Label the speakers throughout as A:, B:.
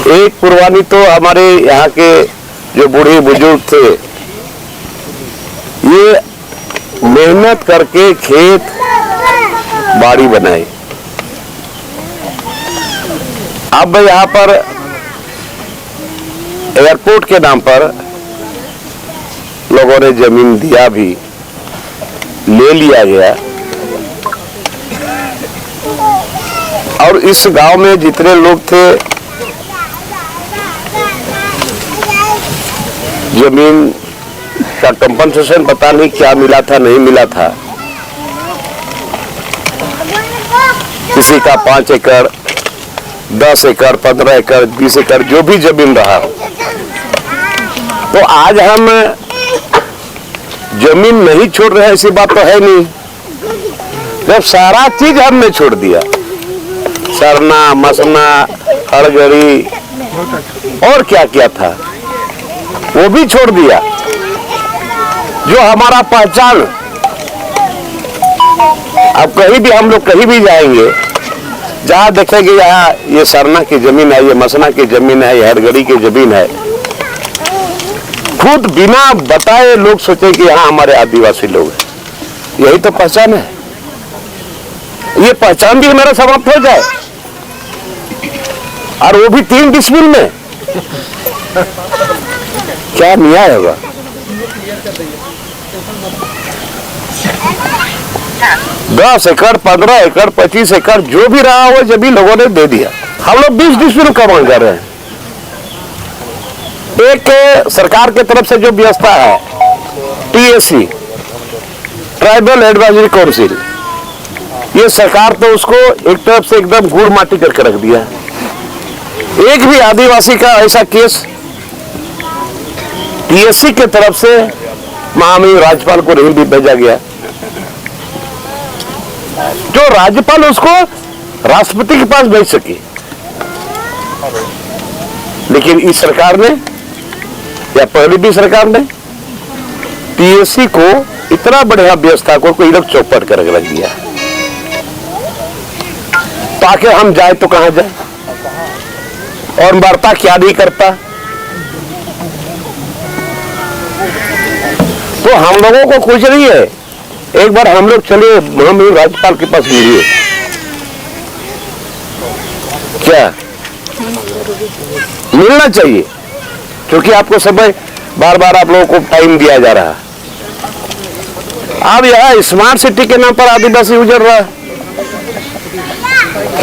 A: एक पुरवानी तो हमारे यहाँ के जो बूढ़े बुजुर्ग थे, ये मेहनत करके खेत बाड़ी बनाए। अब यहाँ पर एयरपोर्ट के नाम पर लोगों ने जमीन दिया भी, ले लिया गया। और इस गांव में जितने लोग थे, जमीन का कंपनसेशन पता नहीं क्या मिला था, नहीं मिला था। किसी का 5 एकड़, 10 एकड़, 15 एकड़, 20 एकड़, जो भी जमीन रहा हो। तो आज हम जमीन नहीं छोड़ रहे हैं, ऐसी बात तो है नहीं। जब सारा चीज हमने छोड़ दिया, सरना, मसना, हड़गड़ी और क्या क्या था वो भी छोड़ दिया। जो हमारा पहचान, अब कहीं भी हम लोग कहीं भी जाएंगे, जहां देखेंगे यहाँ ये सरना की जमीन है, ये मसना की जमीन है, ये हड़गड़ी की जमीन है, खुद बिना बताए लोग सोचे कि यहाँ हमारे आदिवासी लोग हैं। यही तो पहचान है। ये पहचान भी हमारा समाप्त हो जाए, और वो भी 3 डिसमिल में, क्या न्याय होगा? दस एकड़, 15 एकड़, 25 एकड़, जो भी रहा हो जमीन लोगों ने दे दिया। हम लोग 20 डिसमिल का मांग कर रहे हैं। एक सरकार के तरफ से जो व्यवस्था है, TSC, ट्राइबल एडवाइजरी काउंसिल, ये सरकार तो उसको एक तरफ से एकदम गुड़ माटी करके रख दिया। एक भी आदिवासी का ऐसा केस TSC के तरफ से महामहिम राज्यपाल को नहीं भी भेजा गया। जो राज्यपाल उसको राष्ट्रपति के पास भेज सके, लेकिन इस सरकार ने या पहले भी सरकार ने TSC को इतना बढ़िया व्यवस्था को कोई लोग चौपट कर रख दिया, ताकि हम जाए तो कहां जाए, और मरता क्या नहीं करता। तो हम लोगों को कुछ नहीं है। एक बार हम लोग चलिए महामहिम राज्यपाल के पास मिलिए, क्या मिलना चाहिए, क्योंकि आपको समय बार बार आप लोगों को टाइम दिया जा रहा है। अब यहाँ स्मार्ट सिटी के नाम पर आदिवासी उजड़ रहा है।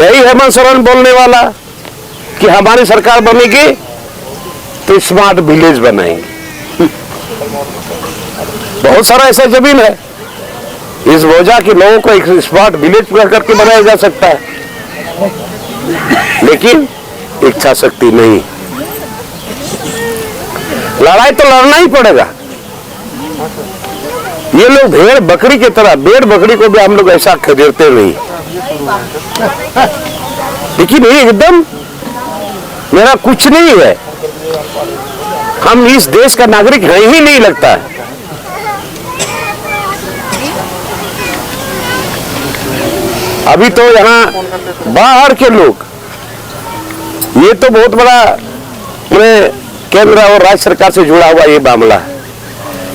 A: यही हेमंत सोरेन बोलने वाला कि हमारी सरकार बनेगी तो स्मार्ट विलेज बनाएंगे। बहुत सारा ऐसा जमीन है इस बोझा के लोगों को एक स्मार्ट विलेज करके बनाया जा सकता है, लेकिन इच्छा शक्ति नहीं। लड़ाई तो लड़ना ही पड़ेगा। ये लोग भेड़ बकरी की तरह, भेड़ बकरी को भी हम लोग ऐसा खरीदते नहीं, लेकिन ये एकदम मेरा कुछ नहीं है। हम इस देश का नागरिक है ही नहीं लगता है। अभी तो यहाँ बाहर के लोग, ये तो बहुत बड़ा केंद्र और राज्य सरकार से जुड़ा हुआ ये मामला है।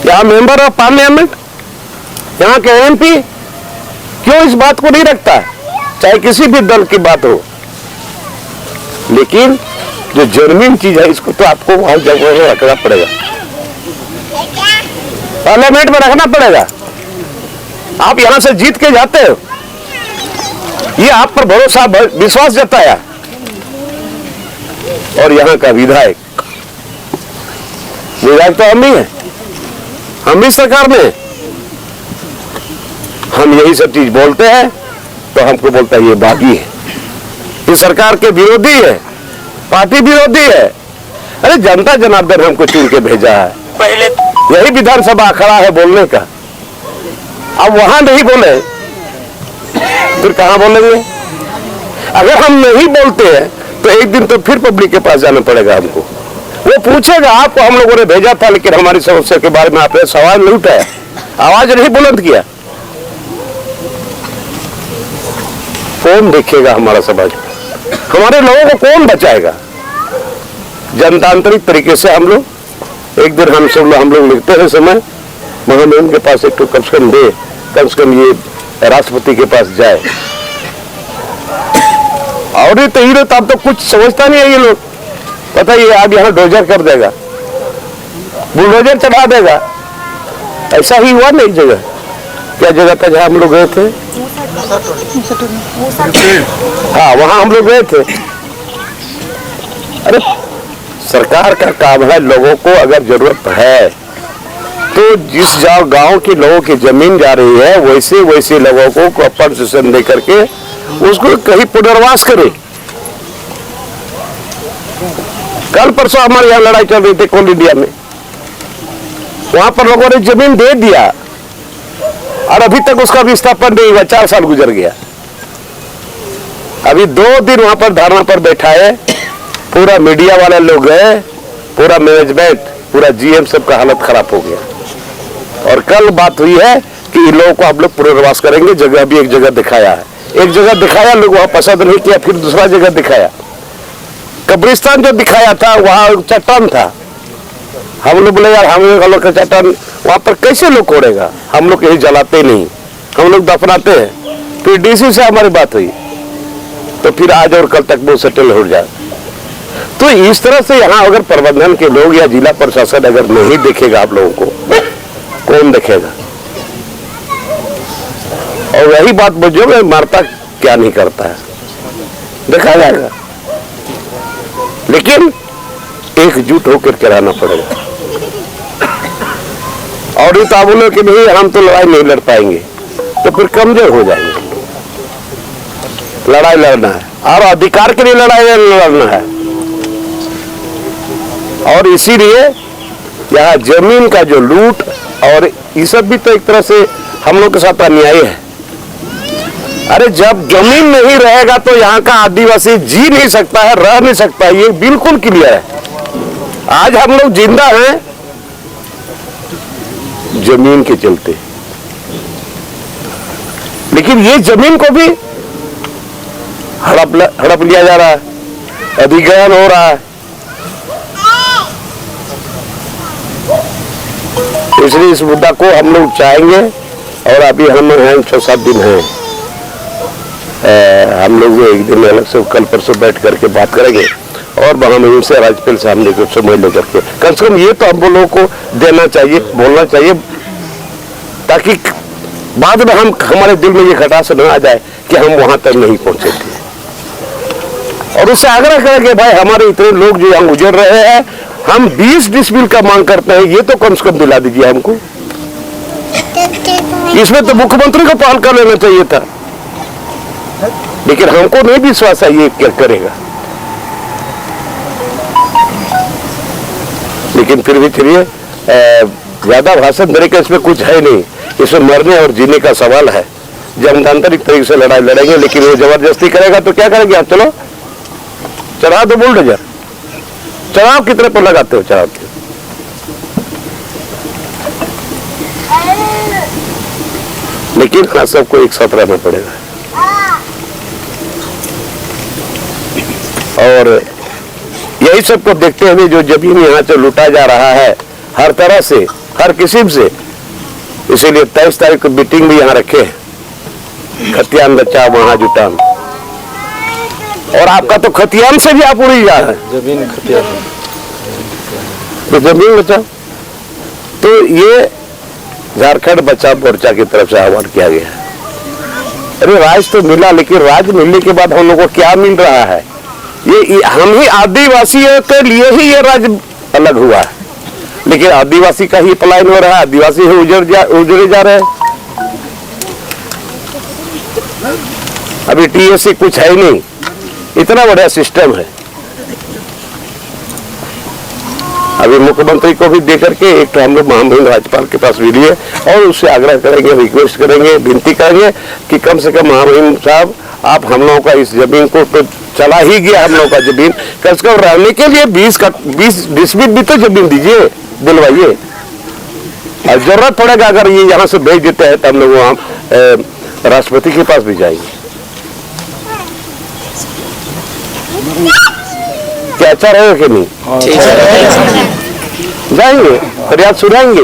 A: यहाँ मेंबर ऑफ पार्लियामेंट, यहाँ के MP क्यों इस बात को नहीं रखता, चाहे किसी भी दल की बात हो। लेकिन जो जर्मीन चीज है, इसको तो आपको वहां जगह रखना पड़ेगा, पार्लियामेंट में रखना पड़ेगा। आप यहां से जीत के जाते हो, ये आप पर भरोसा विश्वास जताया, और यहाँ का विधायक तो हम ही है, हम ही सरकार में। हम यही सब चीज बोलते हैं तो हमको बोलता है ये बागी है, ये सरकार के विरोधी है, पार्टी विरोधी है। अरे जनता जनार्दन हमको चुन के भेजा है, पहले यही विधानसभा खड़ा है बोलने का। अब वहां नहीं बोले फिर कहां बोलेंगे? अगर हम नहीं बोलते हैं तो एक दिन तो फिर पब्लिक के पास जाना पड़ेगा हमको। वो पूछेगा आपको हम लोगों ने भेजा था, लेकिन हमारी समस्या के बारे में आपने सवाल नहीं उठाया, आवाज नहीं बुलंद किया। कौन देखेगा हमारा समाज? हमारे लोगों को कौन बचाएगा? जनतांत्रिक तरीके से हम लोग एक दिन हम लोग लिखते हैं समय महोदय उनके पास एक तो कम से कम ये राष्ट्रपति के पास जाए। और ये तो हीरो अब तो कुछ समझता नहीं है ये लोग, पता ये अब यहाँ डोजर कर देगा, बुलडोजर चढ़ा देगा। ऐसा ही हुआ नहीं जगह, क्या जगह था जहाँ हम लोग गए थे, हाँ वहां हम लोग गए थे। अरे सरकार का काम है, लोगों को अगर जरूरत है तो जिस गांव के लोगों की जमीन जा रही है वैसे लोगों को कंपनसेशन दे करके उसको कहीं पुनर्वास करे। कल परसों हमारे यहाँ लड़ाई चल रही थी कोल इंडिया में, वहां पर लोगों ने जमीन दे दिया और अभी तक उसका विस्थापन नहीं हुआ, 4 साल गुजर गया। अभी 2 दिन वहां पर धरना पर बैठा है, पूरा मीडिया वाले लोग गए, पूरा मैनेजमेंट, पूरा जीएम सबका हालत खराब हो गया। और कल बात हुई है कि इन लोगों को हम लोग पुनर्वास करेंगे। जगह भी एक जगह दिखाया है, एक जगह दिखाया, लोग वहां पसंद नहीं किया, फिर दूसरा जगह दिखाया। कब्रिस्तान जो दिखाया था वहां चट्टान था, हम लोग बोले यार हम लोग का चट्टान वहां पर कैसे लोग कोड़ेगा, हम लोग कहीं जलाते नहीं, हम लोग दफनाते हैं। फिर डीसी से हमारी बात हुई तो फिर आज और कल तक वो सेटल हो जाए। तो इस तरह से यहाँ अगर प्रबंधन के लोग या जिला प्रशासन अगर नहीं देखेगा आप लोगों को, कौन देखेगा? और वही बात बुझो, मारता क्या नहीं करता है, देखा जाएगा। लेकिन एकजुट होकर के रहना पड़ेगा। और ये तो बोलो कि नहीं हम तो लड़ाई नहीं लड़ पाएंगे, तो फिर कमजोर हो जाएंगे। लड़ाई लड़ना है और अधिकार के लिए लड़ाई लड़ना है। और इसीलिए यहाँ जमीन का जो लूट और ये सब भी तो एक तरह से हम लोग के साथ अन्याय है। अरे जब जमीन नहीं रहेगा तो यहाँ का आदिवासी जी नहीं सकता है, रह नहीं सकता है, ये बिल्कुल क्लियर है। आज हम लोग जिंदा हैं जमीन के चलते, लेकिन ये जमीन को भी हड़प लिया जा रहा है, अधिग्रहण हो रहा है। इसलिए इस मुद्दा को हम लोग चाहेंगे और अभी हम हैं 6-7 दिन हैं, हम लोग एक दिन अलग से कल परसों बैठ करके बात करेंगे और महामहिम से राज्यपाल से हमने कुछ समय लेकर के कम से कम ये तो हम लोगों को देना चाहिए, बोलना चाहिए, ताकि बाद में हमारे दिल में ये खटास न आ जाए कि हम वहां तक नहीं पहुंचे थे। और उससे आग्रह करें कि भाई हमारे इतने लोग जो यहाँ गुजर रहे हैं, हम 20 डिसमिल का मांग करते हैं, ये तो कम से कम दिला दीजिए हमको। इसमें तो मुख्यमंत्री को पहल कर लेना चाहिए था, लेकिन हमको नहीं विश्वास है ये क्या करेगा। लेकिन फिर भी चलिए, ज्यादा भाषण देने का इसमें कुछ है नहीं, इसमें मरने और जीने का सवाल है। जनतांत्रिक तरीके से लड़ाई लड़ेंगे, लेकिन वो जबरदस्ती करेगा तो क्या करेंगे आप? चलो चढ़ा दो बुलडोजर, चढ़ाव कितने पर लगाते हो? चढ़ाव के लेकिन हाँ, सबको एक साथ रहना पड़ेगा। और यही सबको देखते हुए जो जमीन यहाँ से लूटा जा रहा है हर तरह से, हर किस्म से, इसीलिए 23 तारीख को मीटिंग भी यहाँ रखे, खतियान बचाओ वहां जुटान। और आपका तो खतियान से भी आप उड़ी जा रहे हैं,
B: जमीन खतियान,
A: तो जमीन बचाओ। तो ये झारखंड बचाओ मोर्चा की तरफ से आह्वान किया गया है। अरे राज तो मिला, लेकिन राज मिलने के बाद हम लोग को क्या मिल रहा है? ये हम ही आदिवासियों के लिए ही ये राज्य अलग हुआ है, लेकिन आदिवासी का ही पलायन हो रहा है, आदिवासी ही उजड़े जा रहे हैं। अभी टीएससी कुछ है ही नहीं, इतना बड़ा सिस्टम है। अभी मुख्यमंत्री को भी देकर के एक तो हम लोग महामहिम राज्यपाल के पास भी लिए और उससे आग्रह करेंगे, रिक्वेस्ट करेंगे, विनती करेंगे कि कम से कम महामहिम साहब आप हम लोगों का इस जमीन को तो चला ही गया, हम लोगों का जमीन कम से कम रहने के लिए 20 डिसमिल भी तो जमीन दीजिए, दिलवाइए। और जरूरत पड़ेगा अगर ये यहाँ से भेज देते हैं तो हम लोग वहाँ राष्ट्रपति के पास भी जाएंगे। क्या अच्छा रहेगा कि नहीं? जाएंगे, फरियाद सुनाएंगे।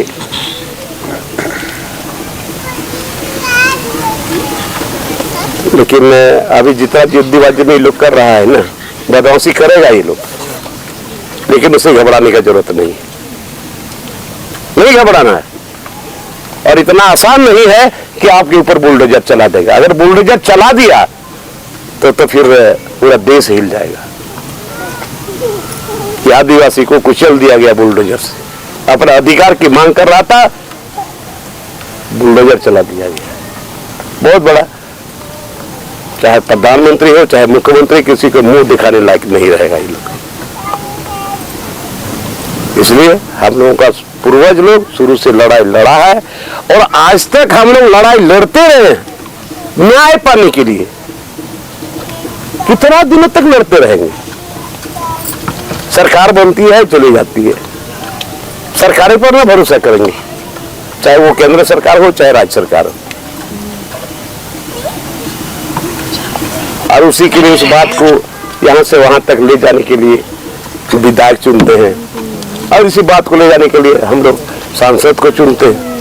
A: लेकिन अभी जितना जिद्दीबाजी में लोग कर रहा है ना, बदमाशी करेगा ये लोग, लेकिन उसे घबराने की जरूरत नहीं घबराना है। और इतना आसान नहीं है कि आपके ऊपर बुलडोजर चला देगा। अगर बुलडोजर चला दिया तो फिर पूरा देश हिल जाएगा। कि आदिवासी को कुचल दिया गया बुलडोजर से, अपना अधिकार की मांग कर रहा था, बुलडोजर चला दिया गया। बहुत बड़ा, चाहे प्रधानमंत्री हो चाहे मुख्यमंत्री, किसी को मुंह दिखाने लायक नहीं रहेगा ये लोग। इसलिए हम लोगों का पूर्वज लोग शुरू से लड़ाई लड़ा है और आज तक हम लोग लड़ाई लड़ते रहे न्याय पाने के लिए। कितना दिनों तक लड़ते रहेंगे? सरकार बनती है चली जाती है, सरकारों पर ना भरोसा करेंगे, चाहे वो केंद्र सरकार हो चाहे राज्य सरकार हो। और उसी के लिए उस बात को यहां से वहां तक ले जाने के लिए विधायक चुनते हैं, और इसी बात को ले जाने के लिए हम लोग सांसद को चुनते हैं।